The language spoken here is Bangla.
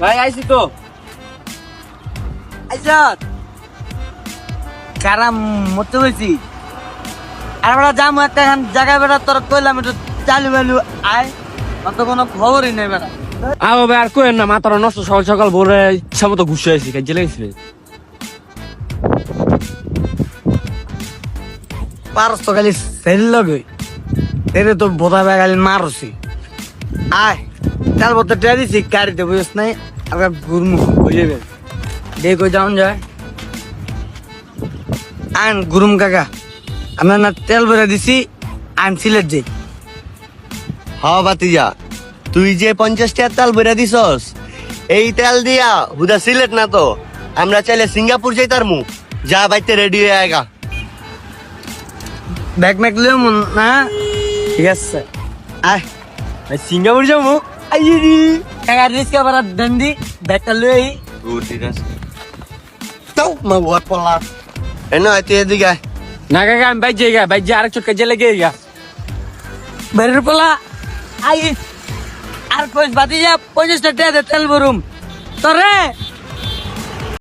ভাই আইছি তো। আইসত কারাম মরতে হয়েছি আর আমরা যাবো একটা জায়গায় বেড়া তোর কইলাম একটু চালু বালু আয় অত কোনো খবরই নেই বেড়া আও ভাই আর কোয়েন না, মাথাটা নষ্ট। সকাল সকাল ভোরে ইচ্ছা মতো ঘুষে আইছি, কাজে লেগেছে। পারস তো খালি সেল লগে এরে তো বোধা ভাই খালি মারছি আয় চাল বলতে টেয়া দিছি গাড়িতে বুঝিস নাই আর ঘুরমু বুঝে গে দেখ কই যাওন যায় আন গুরুম কাকা আমরা না তেল ভরে দিছি আন সিলেট যাই হ বাতিজা, তুই যে 50 টাকার তেল ভরে দিছস, এই তেল দিয়া হুদা সিলেট না তো আমরা চাইলে সিঙ্গাপুর যাইতার মু। যা বাইতে রেডি হয়ে আয়গা। ব্যাগ ম্যাগ লিও মন না ঠিক আছে আয় ভাই সিঙ্গাপুর যাবো। আইরি কাকা রিস্কা বারা ডন্ডি ব্যাগটা লই তাও মা ওয়ার পলা এনো আইতে এদিকে আয়। না কাকা আমি বাইক যাই গা, বাইক যে আরেক চোট কাজে লেগে গা। বেরের পোলা আই আর কইস বাতি যা 50 টাকা দে তেল ভরুম তোরে